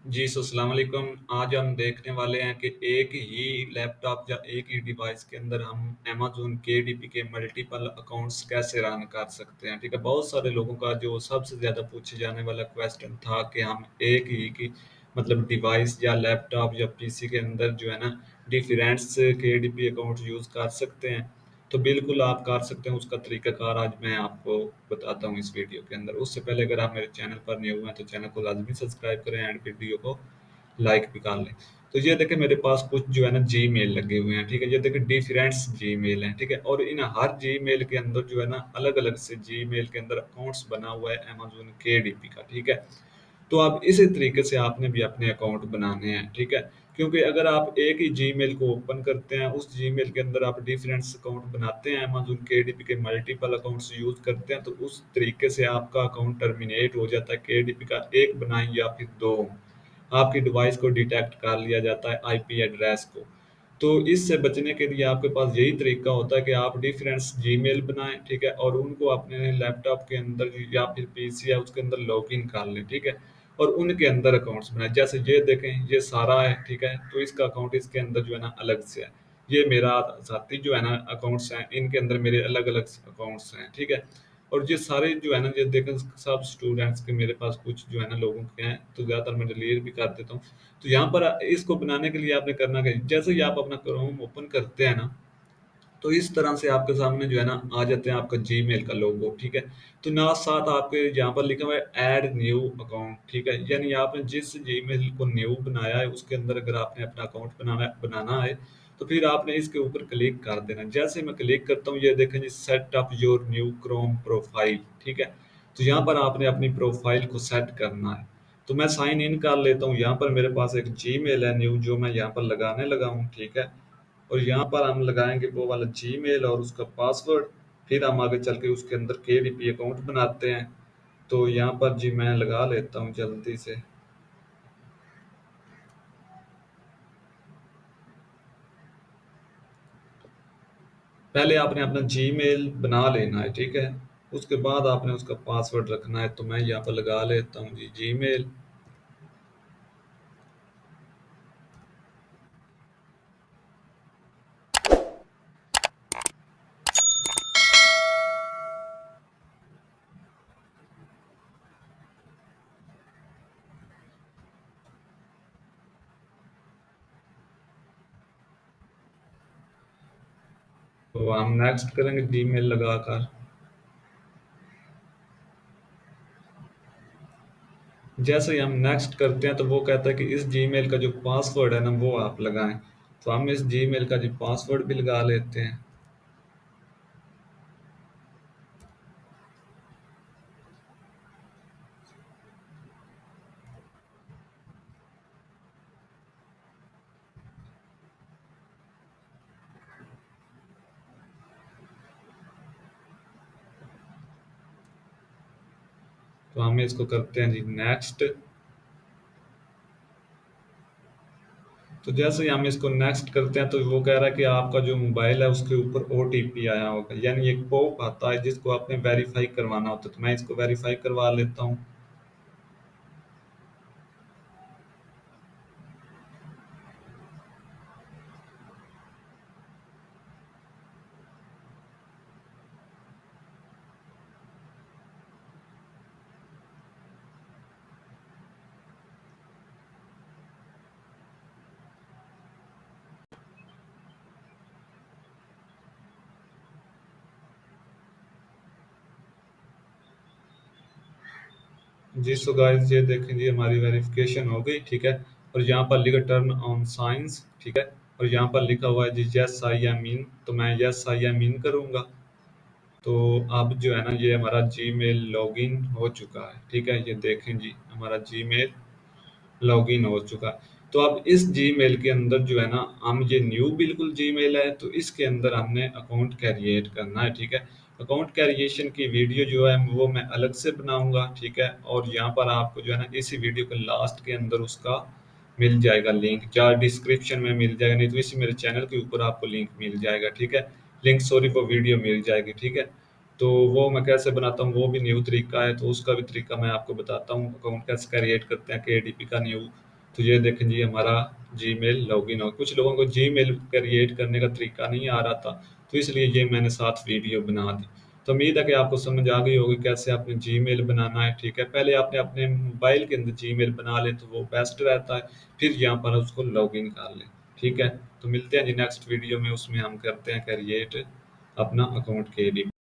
जी, सो अस्सलाम वालेकुम। आज हम देखने वाले हैं कि एक ही लैपटॉप या एक ही डिवाइस के अंदर हम अमेज़न केडीपी के मल्टीपल अकाउंट्स कैसे रन कर सकते हैं, ठीक है? बहुत सारे लोगों का जो सबसे ज़्यादा पूछे जाने वाला क्वेश्चन था कि हम एक ही की मतलब डिवाइस या लैपटॉप या पीसी के अंदर जो है ना डिफरेंट्स केडीपी अकाउंट यूज़ कर सकते हैं। तो बिल्कुल आप कर सकते हैं, उसका तरीकाकार आज मैं आपको बताता हूँ इस वीडियो के अंदर। उससे पहले अगर आप मेरे चैनल पर नए हुए हैं तो चैनल को लाज़मी सब्सक्राइब करें एंड वीडियो को लाइक भी कर लें। तो ये देखिए मेरे पास कुछ जो है ना जीमेल लगे हुए हैं, ठीक है? ये देखिए डिफरेंट्स जीमेल हैं, ठीक है? और इन हर जीमेल के अंदर जो है ना अलग-अलग से जीमेल के अंदर अकाउंट्स बना हुआ है अमेज़न केडीपी का, ठीक है? तो आप इसी तरीके से आपने भी अपने अकाउंट बनाने हैं, ठीक है? क्योंकि अगर आप एक ही जीमेल को ओपन करते हैं, उस जीमेल के अंदर आप डिफरेंट्स अकाउंट बनाते हैं, अमेज़न केडीपी के मल्टीपल अकाउंट्स यूज़ करते हैं, तो उस तरीके से आपका अकाउंट टर्मिनेट हो जाता है। केडीपी का 1 बनाएँ या फिर 2, आपकी डिवाइस को डिटेक्ट कर लिया जाता है आईपी एड्रेस को। तो इससे बचने के लिए आपके पास यही तरीका होता है कि आप डिफरेंट्स जीमेल बनाएँ, ठीक है? और उनको अपने लैपटॉप के अंदर या फिर पीसी या उसके अंदर लॉगिन कर लें, ठीक है? और उनके अंदर अकाउंट्स बनाएँ। जैसे ये देखें, ये सारा है, ठीक है? तो इसका अकाउंट इसके अंदर जो है ना अलग से है। ये मेरा साथी जो है ना अकाउंट्स हैं, इनके अंदर मेरे अलग-अलग अकाउंट्स हैं, ठीक है? और ये सारे जो है ना, ये देखें सब स्टूडेंट्स के मेरे पास कुछ जो है ना लोगों के हैं, तो ज़्यादातर मैं डिलीट भी कर देता हूँ। तो यहाँ पर इसको बनाने के लिए आपने करना क्या है, जैसे ही आप अपना क्रोम ओपन करते हैं ना, तो इस तरह से आपके सामने जो है ना आ जाते हैं आपका जीमेल का लोगो, ठीक है? तो ना साथ आपके यहाँ पर लिखा हुआ है ऐड न्यू अकाउंट, ठीक है? यानी आपने जिस जीमेल को न्यू बनाया है उसके अंदर अगर आपने अपना अकाउंट बनाना है तो फिर आपने इसके ऊपर क्लिक कर देना। जैसे मैं क्लिक करता हूँ, ये देखें जी, set up your new Chrome profile, ठीक है? तो यहाँ पर आपने अपनी प्रोफाइल को सेट करना है। तो मैं साइन इन कर लेता हूँ। यहाँ पर मेरे पास एक जीमेल है न्यू जो मैं यहाँ पर लगाने लगा हूँ, ठीक है? और यहाँ पर हम लगाएंगे वो वाला जीमेल और उसका पासवर्ड। फिर हम आगे चल के उसके अंदर केडीपी अकाउंट बनाते हैं। तो यहाँ पर जी मैं लगा लेता हूँ जल्दी से। पहले आपने अपना जीमेल बना लेना है, ठीक है? उसके बाद आपने उसका पासवर्ड रखना है। तो मैं यहाँ पर लगा लेता हूँ जी जीमेल। तो हम नेक्स्ट करेंगे जीमेल लगाकर। जैसे ही हम नेक्स्ट करते हैं तो वो कहता है कि इस जीमेल का जो पासवर्ड है ना वो आप लगाएं। तो हम इस जीमेल का जो पासवर्ड भी लगा लेते हैं। तो हम इसको करते हैं जी नेक्स्ट। तो जैसे ही हम इसको नेक्स्ट करते हैं तो वो कह रहा है कि आपका जो मोबाइल है उसके ऊपर ओटीपी आया होगा, यानी एक पॉप आता है जिसको आपने वेरीफाई करवाना होता है। तो मैं इसको वेरीफाई करवा लेता हूँ। जी सो गाइस, ये देखें जी हमारी वेरिफिकेशन हो गई, ठीक है? और यहाँ पर लिखा टर्न ऑन साइंस, ठीक है? और यहाँ पर लिखा हुआ है जी यस आई एम इन। तो मैं यस आई एम इन करूँगा। तो अब जो है ना ये हमारा जीमेल लॉगिन हो चुका है, ठीक है? ये देखें जी हमारा जीमेल लॉगिन हो चुका है। तो अब इस जीमेल के अंदर जो है ना हम ये न्यू बिल्कुल जीमेल है, तो इसके अंदर हमने अकाउंट क्रिएट करना है, ठीक है? अकाउंट क्रिएशन की वीडियो जो है वो मैं अलग से बनाऊंगा, ठीक है? और यहाँ पर आपको जो है ना इसी वीडियो के लास्ट के अंदर उसका मिल जाएगा लिंक, या डिस्क्रिप्शन में मिल जाएगा, नहीं तो इसी मेरे चैनल के ऊपर आपको लिंक मिल जाएगा, ठीक है? लिंक सॉरी वो वीडियो मिल जाएगी, ठीक है? तो वो मैं कैसे बनाता हूँ वो भी न्यू तरीका है, तो उसका भी तरीका मैं आपको बताता हूँ। अकाउंट कैसे क्रिएट करते हैं केडीपी का न्यू। तो ये देखें जी हमारा जीमेल लॉगिन हो। कुछ लोगों को जीमेल क्रिएट करने का तरीका नहीं आ रहा था, तो इसलिए ये मैंने साथ वीडियो बना दी। तो उम्मीद है कि आपको समझ आ गई होगी कैसे आपने जीमेल बनाना है। ठीक है, पहले आपने अपने मोबाइल के अंदर जीमेल बना ले तो वो बेस्ट रहता है, फिर यहाँ पर उसको लॉगिन कर लें। ठीक है, तो मिलते हैं जी नेक्स्ट वीडियो में, उसमें हम करते हैं क्रिएट अपना अकाउंट के लिए।